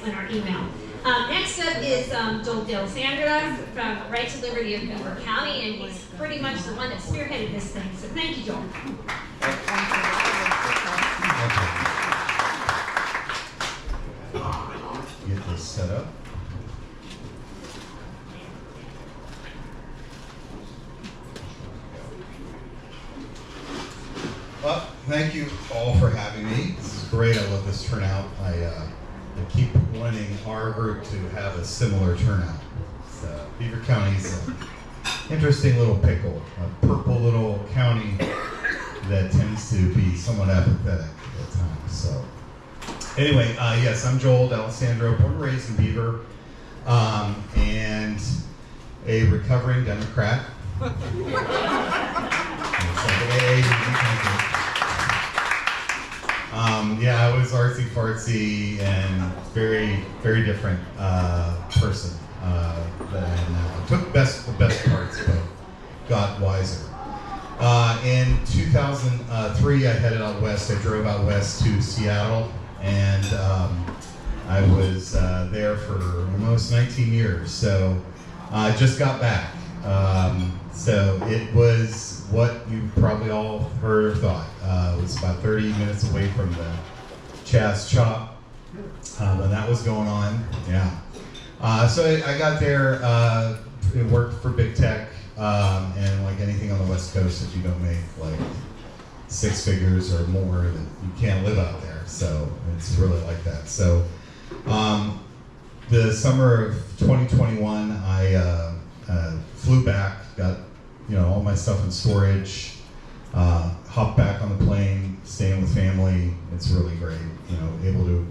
in our email. Next up is Joel D'Alessandro from Right to Liberty of Beaver County, and he's pretty much the one that spearheaded this thing. So thank you, Joel. Get this set up. Well, thank you all for having me. This is great. I love this turnout. I keep wanting our group to have a similar turnout. Beaver County is an interesting little pickle, a purple little county that tends to be somewhat apathetic at times. So, anyway, yes, I'm Joel D'Alessandro, born and raised in Beaver, and a recovering Democrat. Yeah, I was artsy-fartsy and very, very different person that I am now. I took the best parts, but got wiser. In 2003, I headed out west. I drove out west to Seattle, and I was there for almost 19 years. So I just got back. So it was what you probably all heard or thought. It was about 30 minutes away from the Chaz Chop when that was going on. Yeah. So I got there, worked for big tech, and like anything on the West Coast, if you don't make like 6 figures or more, that you can't live out there. So it's really like that. So the summer of 2021, I flew back, got all my stuff in storage, hopped back on the plane, staying with family. It's really great, able to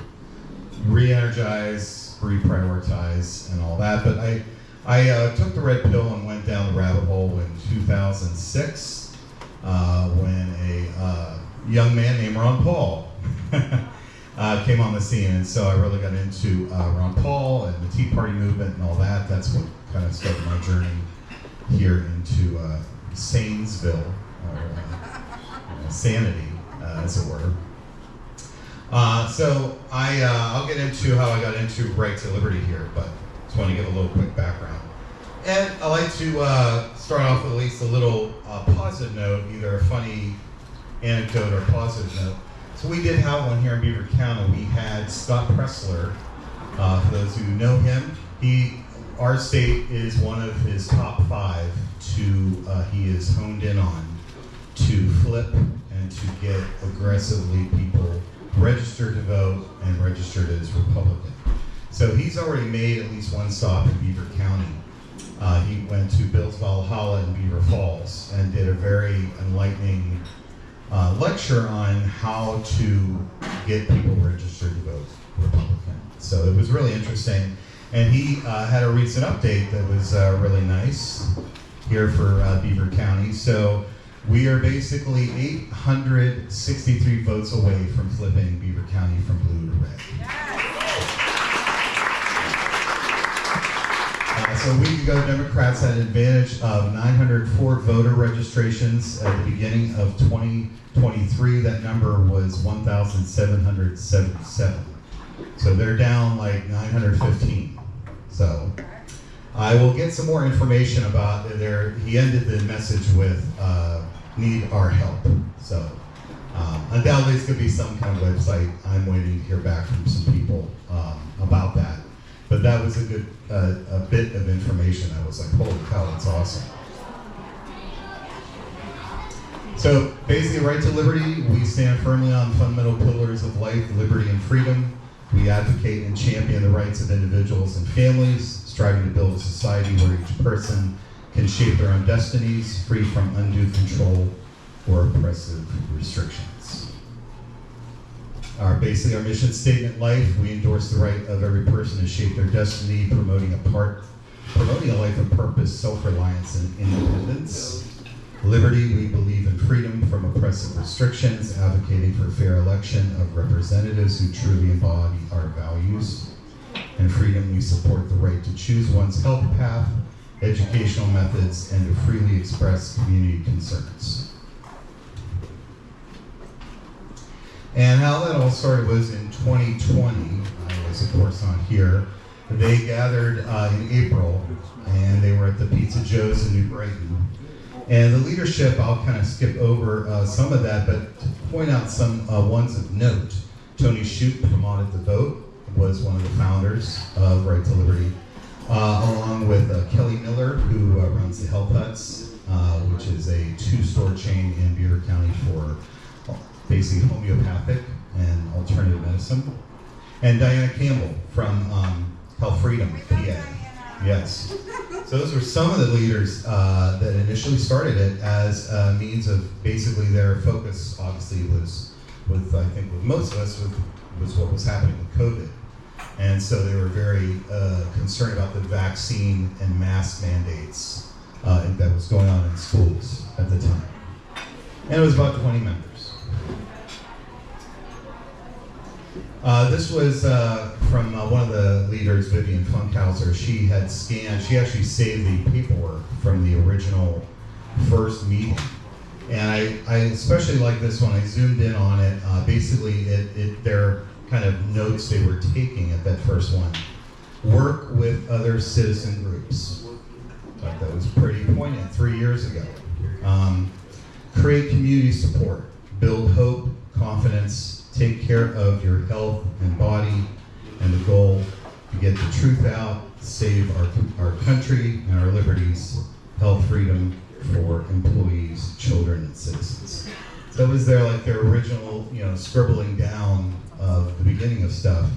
re-energize, reprioritize, and all that. But I took the red pill and went down the rabbit hole in 2006 when a young man named Ron Paul came on the scene. And so I really got into Ron Paul and the Tea Party movement and all that. That's what kind of started my journey here into Sanesville, or sanity, as it were. So I'll get into how I got into Right to Liberty here, but just want to give a little quick background. And I like to start off with at least a little positive note, either a funny anecdote or positive note. So we did have one here in Beaver County. We had Scott Pressler. For those who know him, our state is one of his top 5 he is honed in on to flip and to get aggressively people registered to vote and registered as Republican. So he's already made at least one stop in Beaver County. He went to Bill's Valhalla in Beaver Falls and did a very enlightening lecture on how to get people registered to vote Republican. So it was really interesting. And he had a recent update that was really nice here for Beaver County. So we are basically 863 votes away from flipping Beaver County from blue to red. So a week ago, Democrats had an advantage of 904 voter registrations at the beginning of 2023. That number was 1,777. So they're down like 915. So I will get some more information about he ended the message with need our help. So undoubtedly it's going to be some kind of website. I'm waiting to hear back from some people about that. But that was a bit of information. I was like, holy cow, that's awesome. So basically, Right to Liberty, we stand firmly on fundamental pillars of life, liberty, and freedom. We advocate and champion the rights of individuals and families, striving to build a society where each person can shape their own destinies, free from undue control or oppressive restrictions. Basically, our mission statement, life, we endorse the right of every person to shape their destiny, promoting a life of purpose, self-reliance, and independence. Liberty, we believe in freedom from oppressive restrictions, advocating for fair election of representatives who truly embody our values. And freedom, we support the right to choose one's health path, educational methods, and to freely express community concerns. And how that all started was in 2020. I is of course not here. They gathered in April, and they were at the Pizza Joe's in New Brighton. And the leadership, I'll kind of skip over some of that, but to point out some ones of note. Tony Shoup from Audit the Vote was one of the founders of Right to Liberty, along with Kelly Miller, who runs the Health Huts, which is a 2-store chain in Beaver County for basically homeopathic and alternative medicine. And Diana Campbell from Health Freedom, PA. Yes. So those were some of the leaders that initially started it as a means of basically their focus, obviously, was with, I think, with most of us, was what was happening with COVID. And so they were very concerned about the vaccine and mask mandates that was going on in schools at the time. And it was about 20 members. This was from one of the leaders, Vivian Funkhauser. She actually saved the paperwork from the original first meeting. And I especially like this one. I zoomed in on it. Basically, their kind of notes they were taking at that first one. Work with other citizen groups. I thought that was pretty poignant 3 years ago. Create community support. Build hope, confidence. Take care of your health and body, and the goal to get the truth out, save our country and our liberties, health freedom for employees, children, and citizens. So that was their original, scribbling down of the beginning of stuff.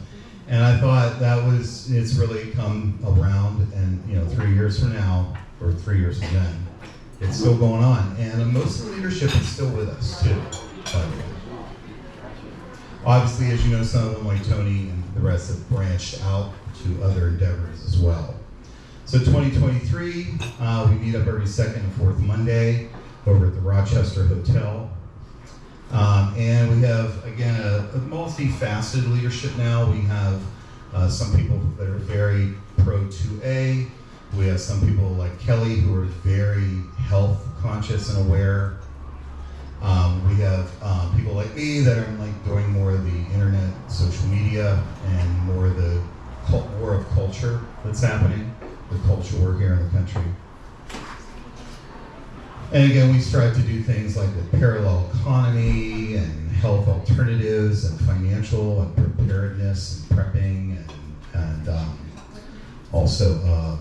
And I thought it's really come around, and 3 years from now, or 3 years from then, it's still going on. And most of the leadership is still with us too, by the way. Obviously, as you know, some of them, like Tony and the rest, have branched out to other endeavors as well. So 2023, we meet up every second and fourth Monday over at the Rochester Hotel. And we have, again, a multifaceted leadership now. We have some people that are very pro-2A. We have some people like Kelly who are very health conscious and aware. We have people like me that are doing more of the internet, social media, and more of the war of culture that's happening, the culture war here in the country. And again, we strive to do things like the parallel economy and health alternatives and financial and preparedness and prepping and also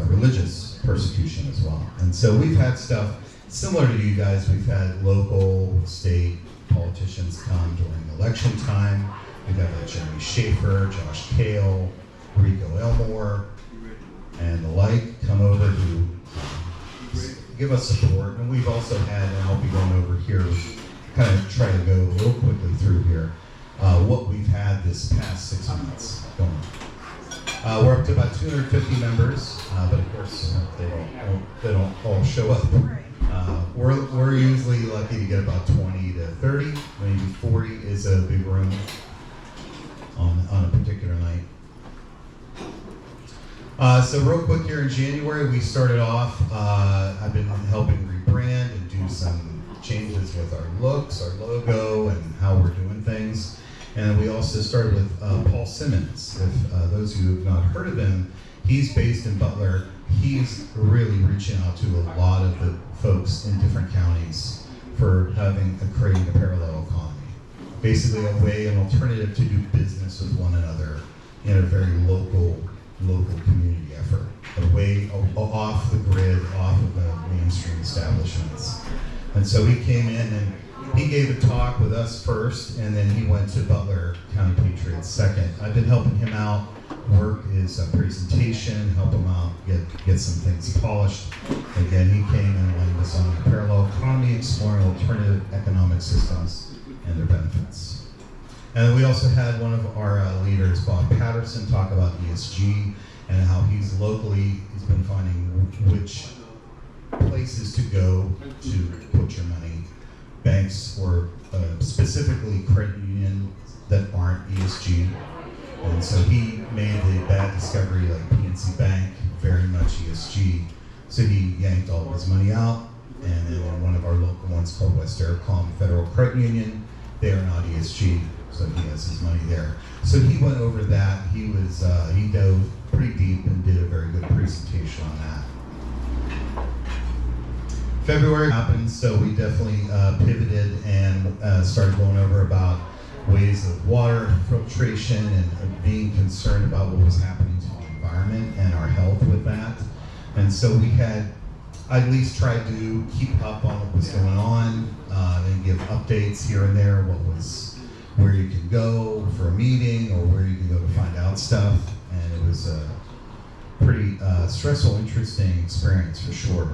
religious persecution as well. And so we've had stuff similar to you guys. We've had local, state politicians come during election time. We've had Jeremy Schaefer, Josh Kale, Rico Elmore, and the like come over to give us support. And we've also had, and I'll be going over here, kind of try to go a little quickly through here, what we've had this past 6 months going on. We're up to about 250 members, but of course they don't all show up. We're usually lucky to get about 20 to 30, maybe 40 is a big room on a particular night. So real quick here in January, we started off, I've been helping rebrand and do some changes with our looks, our logo, and how we're doing things. And we also started with Paul Simmons. If those of you who have not heard of him, he's based in Butler. He's really reaching out to a lot of the folks in different counties for creating a parallel economy. Basically a way, an alternative to do business with one another in a very local community effort. A way off the grid, off of the mainstream establishments. And so he came in and he gave a talk with us first, and then he went to Butler County Patriots second. I've been helping him out, work his presentation, help him out, get some things polished. Again, he came and aligned us on a parallel economy, exploring alternative economic systems and their benefits. And we also had one of our leaders, Bob Patterson, talk about ESG and how he's been finding which places to go to put your money. Banks, or specifically credit unions that aren't ESG. And so he made the bad discovery, like PNC Bank, very much ESG. So he yanked all of his money out, and then one of our local ones called West Aircom Federal Credit Union, they are not ESG. so he has his money there. So he went over that. He dove pretty deep and did a very good presentation on that. February happened, so we definitely pivoted and started going over about ways of water filtration and being concerned about what was happening to the environment and our health with that. And so we had at least tried to keep up on what was going on and give updates here and there, where you can go for a meeting or where you can go to find out stuff. And it was a pretty stressful, interesting experience for sure.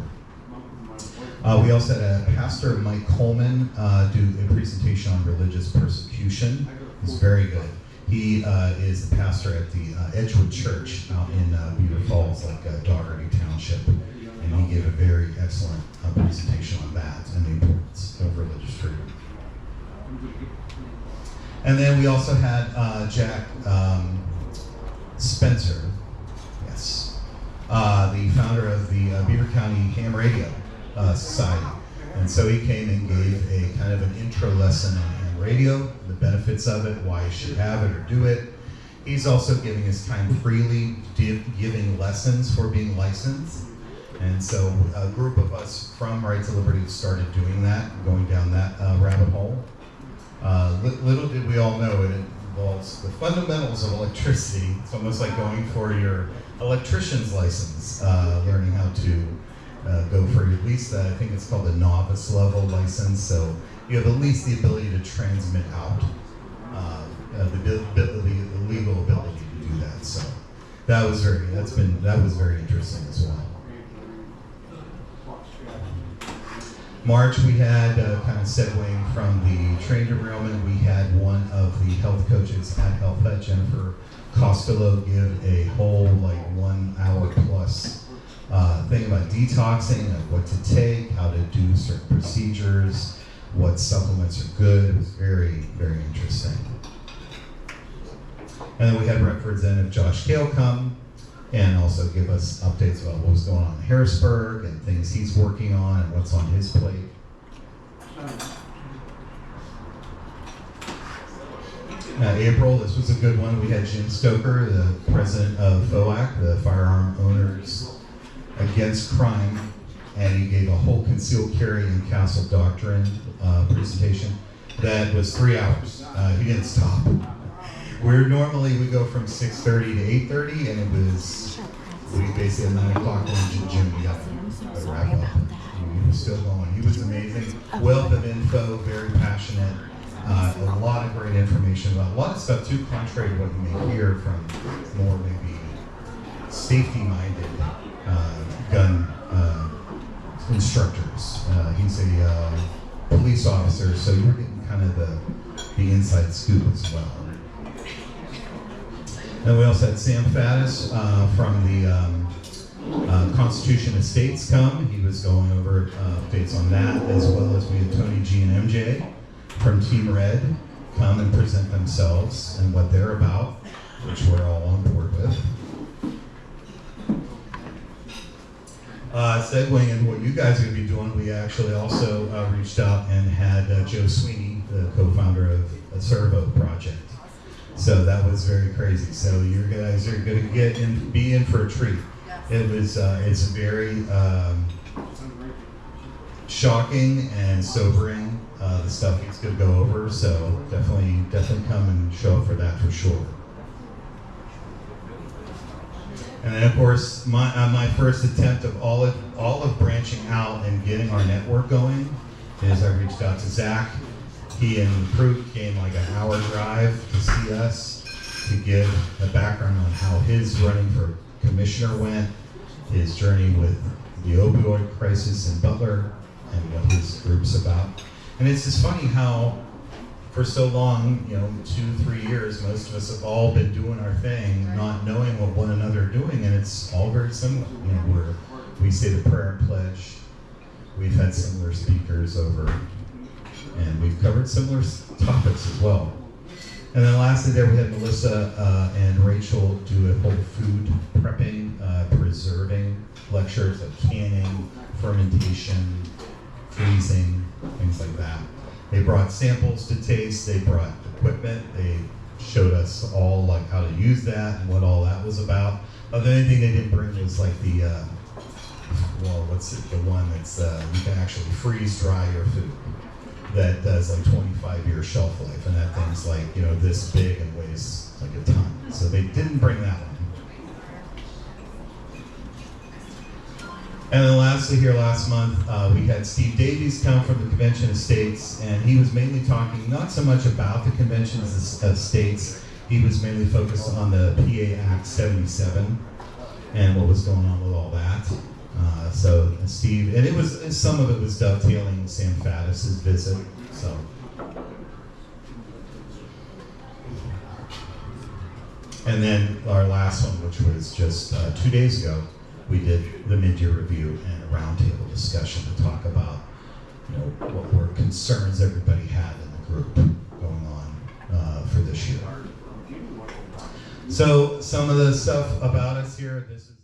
We also had a pastor, Mike Coleman, do a presentation on religious persecution. It was very good. He is the pastor at the Edgewood Church out in Beaver Falls, like Dougherty Township. And he gave a very excellent presentation on that and the importance of religious freedom. And then we also had Jack Spencer, yes, the founder of the Beaver County Ham Radio Society. And so he came and gave a kind of an intro lesson on ham radio, the benefits of it, why you should have it or do it. He's also giving his time freely, giving lessons for being licensed. And so a group of us from Right to Liberty started doing that, going down that rabbit hole. Little did we all know it involves the fundamentals of electricity. It's almost like going for your electrician's license, learning how to go for at least, I think it's called a novice level license, so you have at least the ability to transmit out, the legal ability to do that. So that was very interesting as well. March, we had, kind of segueing from the train derailment, we had one of the health coaches at Health Ed, Jennifer Costello, give a whole 1 hour plus thing about detoxing, of what to take, how to do certain procedures, what supplements are good. It was very, very interesting. And then we had Representative Josh Kale come and also give us updates about what was going on in Harrisburg and things he's working on and what's on his plate. April, this was a good one. We had Jim Stoker, the president of FOAC, the Firearm Owners Against Crime, and he gave a whole concealed carry and castle doctrine presentation that was 3 hours. He didn't stop. Normally we go from 6:30 to 8:30, and we basically at 9 o'clock when Jim got to wrap up. He was still going. He was amazing. Wealth of info, very passionate. A lot of great information about a lot of stuff too, contrary to what you may hear from more maybe safety-minded gun instructors. He's a police officer, so you're getting kind of the inside scoop as well. Then we also had Sam Faddis from the Constitution Estates come. He was going over updates on that, as well as we had Tony G and MJ from Team Red come and present themselves and what they're about, which we're all on board with. Segueing into what you guys are going to be doing, we actually also reached out and had Joe Sweeney, the co-founder of the Shervl project. So that was very crazy. So you guys are going to be in for a treat. It was it's very shocking and sobering, the stuff he's going to go over. So definitely come and show up for that for sure. And then, of course, my first attempt of all of branching out and getting our network going is I reached out to Zach. He and the crew came like an hour drive to see us, to give a background on how his running for commissioner went, his journey with the opioid crisis in Butler, and what his group's about. And it's just funny how for so long, 2-3 years, most of us have all been doing our thing, not knowing what one another are doing, and it's all very similar. We say the prayer and pledge. We've had similar speakers over, and we've covered similar topics as well. And then lastly there we had Melissa and Rachel do a whole food prepping, preserving lectures of canning, fermentation, freezing, things like that. They brought samples to taste, they brought equipment. They showed us all like how to use that and what all that was about. The only thing they didn't bring was like the, the one that's, you can actually freeze dry your food. That does like 25-year shelf life, and that thing's like, you know, this big and weighs like a ton. So they didn't bring that one. And then lastly here last month, we had Steve Davies come from the Convention of States, and he was mainly talking not so much about the Convention of States, he was mainly focused on the PA Act 77 and what was going on with all that. So Steve, and some of it was dovetailing Sam Faddis's visit, so. And then our last one, which was just 2 days ago, we did the mid-year review and a roundtable discussion to talk about, you know, what were concerns everybody had in the group going on for this year. So some of the stuff about us here, this is